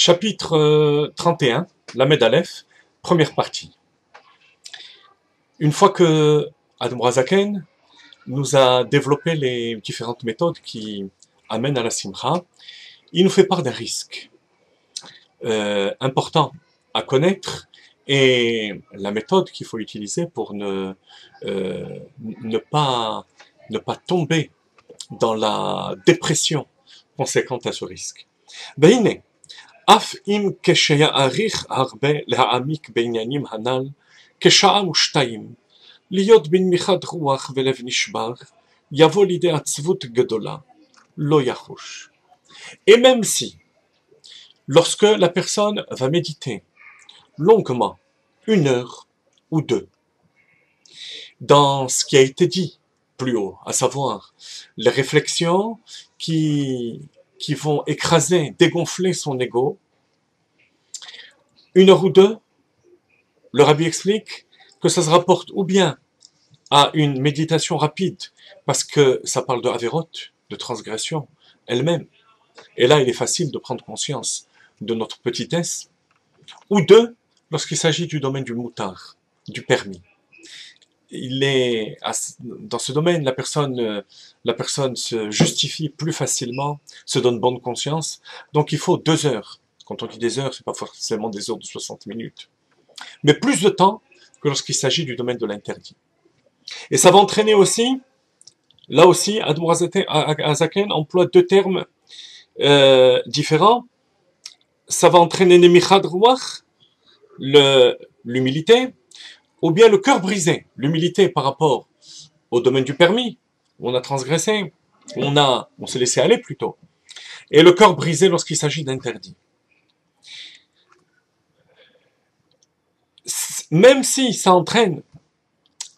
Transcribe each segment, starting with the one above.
Chapitre 31, Lamed Aleph, première partie. Une fois que Admor HaZaken nous a développé les différentes méthodes qui amènent à la Simcha, il nous fait part d'un risque important à connaître et la méthode qu'il faut utiliser pour ne pas tomber dans la dépression conséquente à ce risque. Beine, אף אם כשיעריך הרבה להעמיק בעניינים הנ"ל, כשעה ושתיים, להיות בנמיכת רוח ולב נשבר, יבוא לידי עצבות גדולה, לא יחוש. Et même si, lorsque la personne va méditer longuement, 1 heure ou 2, dans ce qui a été dit plus haut, à savoir les réflexions qui vont écraser, dégonfler son ego, 1 heure ou 2, le Rabbi explique que ça se rapporte ou bien à une méditation rapide, parce que ça parle de Averot, de transgression elle-même, et là il est facile de prendre conscience de notre petitesse, ou 2, lorsqu'il s'agit du domaine du moutar, du permis. Dans ce domaine, la personne se justifie plus facilement, se donne bonne conscience, donc il faut 2 heures. Quand on dit des heures, c'est pas forcément des heures de 60 minutes, mais plus de temps que lorsqu'il s'agit du domaine de l'interdit. Et ça va entraîner aussi, là aussi, Admor HaZaken emploie 2 termes différents. Ça va entraîner Nemichad Ruach, l'humilité, ou bien le cœur brisé, l'humilité par rapport au domaine du permis, où on a transgressé, on s'est laissé aller plutôt, et le cœur brisé lorsqu'il s'agit d'interdit. Même si ça entraîne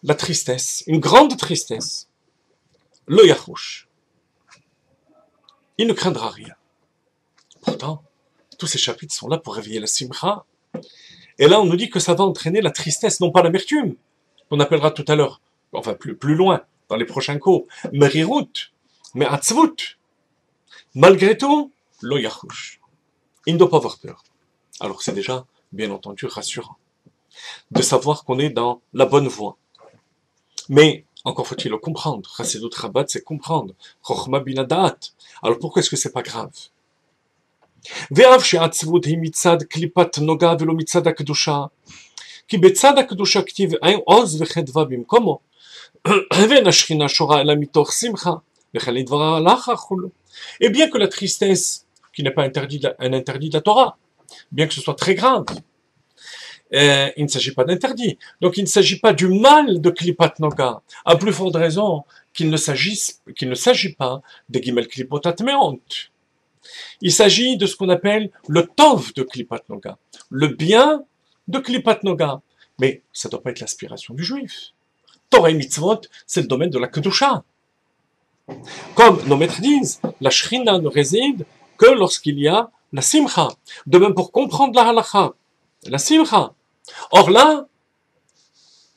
la tristesse, une grande tristesse, le yachouch, il ne craindra rien. Pourtant, tous ces chapitres sont là pour réveiller la simcha. Et là, on nous dit que ça va entraîner la tristesse, non pas l'amertume, qu'on appellera tout à l'heure, enfin plus loin, dans les prochains cours, merirut, mais atzvut. Malgré tout, lo yachouch. Il ne doit pas avoir peur. Alors c'est déjà, bien entendu, rassurant de savoir qu'on est dans la bonne voie. Mais, encore faut-il le comprendre. Chassidut Chabad, c'est comprendre. Chochma bin Da'at. Alors pourquoi est-ce que c'est pas grave? ואף שהעצבות היא מצד קליפת נוגה ולא מצד הקדושה, כי בצד הקדושה כתיב עוז וחדווה במקומו, ואין השכינה שורה אלא מתוך שמחה, וכן לדברה הלכה כולו. Et bien que la tristesse, qui n'est pas un interdit de la Torah, bien que ce soit très grave, il ne s'agit pas d'interdit. Donc il ne s'agit pas du mal de Klipat Noga, à plus forte raison qu'il ne s'agit pas de Gimel Klipot Atmeont. Il s'agit de ce qu'on appelle le Tov de Klipat Noga, le bien de Klipat Noga. Mais ça ne doit pas être l'aspiration du juif. Torah et Mitzvot, c'est le domaine de la Kedusha. Comme nos maîtres disent, la Shrina ne réside que lorsqu'il y a la Simcha. De même pour comprendre la Halacha, la Simcha. Or là,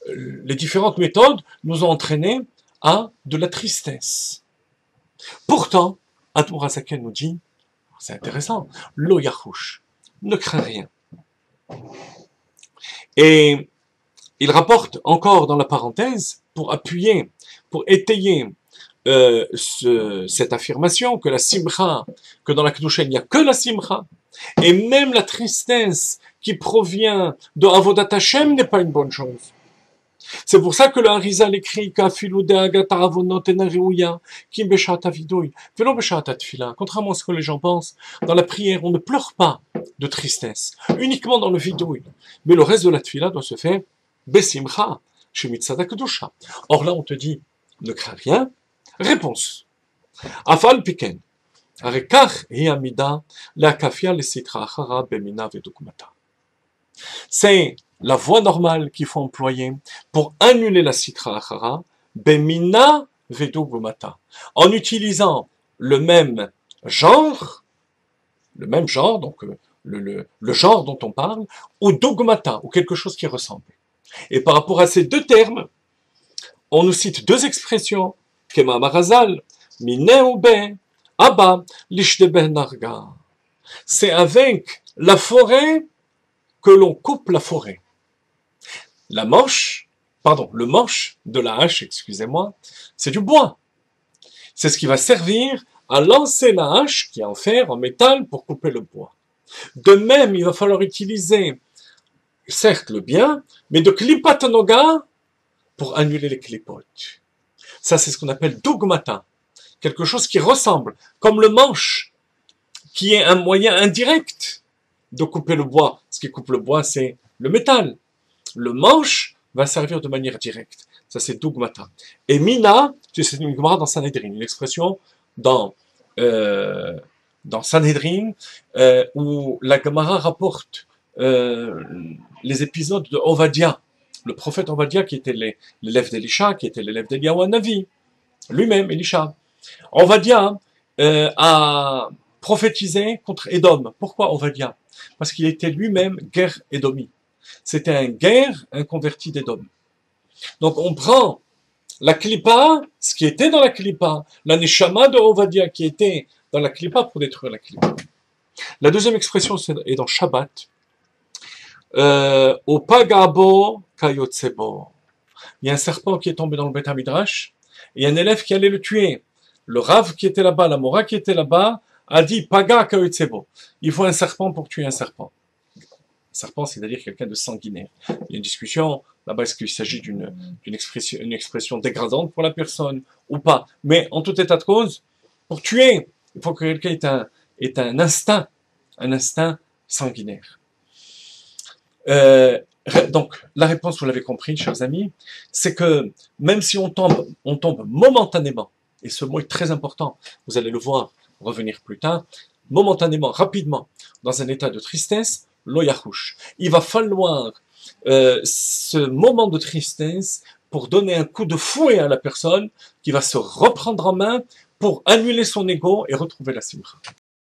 les différentes méthodes nous ont entraînés à de la tristesse. Pourtant, Admor HaZaken nous dit, c'est intéressant, lo yachouch, ne crains rien. Et il rapporte encore dans la parenthèse, pour appuyer, pour étayer cette affirmation que la simcha, que dans la Kedusha il n'y a que la simcha, et même la tristesse qui provient de Avodat Hashem n'est pas une bonne chose. C'est pour ça que le Harizal écrit contrairement à ce que les gens pensent, dans la prière, on ne pleure pas de tristesse, uniquement dans le vidouille. Mais le reste de la tfila doit se faire besimcha, chez Mitzad Kedusha. Or là, on te dit, ne crains rien. Réponse. Afal piken. C'est la voie normale qu'il faut employer pour annuler la sitra achara, bemina vedugumata, en utilisant le même genre, donc le genre dont on parle, ou dogmata, ou quelque chose qui ressemble. Et par rapport à ces 2 termes, on nous cite 2 expressions, kema marazal, mineu be, abba, lishdebe narga. C'est avec la forêt, que l'on coupe la forêt. La manche, pardon, le manche de la hache, excusez-moi, c'est du bois. C'est ce qui va servir à lancer la hache, qui est en fer, en métal, pour couper le bois. De même, il va falloir utiliser, certes, le bien, mais de klipat noga pour annuler les klipotes. Ça, c'est ce qu'on appelle dogmata. Quelque chose qui ressemble, comme le manche, qui est un moyen indirect de couper le bois. Ce qui coupe le bois, c'est le métal. Le manche va servir de manière directe. Ça, c'est dogmata. Et mina, c'est une Gemara dans Sanhedrin, une expression dans Sanhedrin, où la Gemara rapporte les épisodes de Ovadia, le prophète Ovadia qui était l'élève d'Elisha, qui était l'élève d'Eliyahu Navi, lui-même, Elisha. Ovadia a prophétisé contre Édom. Pourquoi Ovadia? Parce qu'il était lui-même guerre édomi. C'était un guerre, un converti d'Édom. Donc on prend la klipa, ce qui était dans la klipa, la neshama de Ovadia qui était dans la klipa pour détruire la klipa. La deuxième expression est dans Shabbat. Au pagabo kayotsebo. Il y a un serpent qui est tombé dans le Beth Midrash et un élève qui allait le tuer. Le Rav qui était là-bas, la Mora qui était là-bas, a dit paga kayotsebo. Il faut un serpent pour tuer un serpent. Serpent, c'est-à-dire quelqu'un de sanguinaire. Il y a une discussion, là-bas, est-ce qu'il s'agit d'une expression dégradante pour la personne ou pas? Mais en tout état de cause, pour tuer, il faut que quelqu'un ait un instinct sanguinaire. Donc, la réponse, vous l'avez compris, chers amis, c'est que même si on tombe momentanément, et ce mot est très important, vous allez le voir revenir plus tard, momentanément, rapidement, dans un état de tristesse, lo yahush. Il va falloir ce moment de tristesse pour donner un coup de fouet à la personne qui va se reprendre en main pour annuler son ego et retrouver la simcha.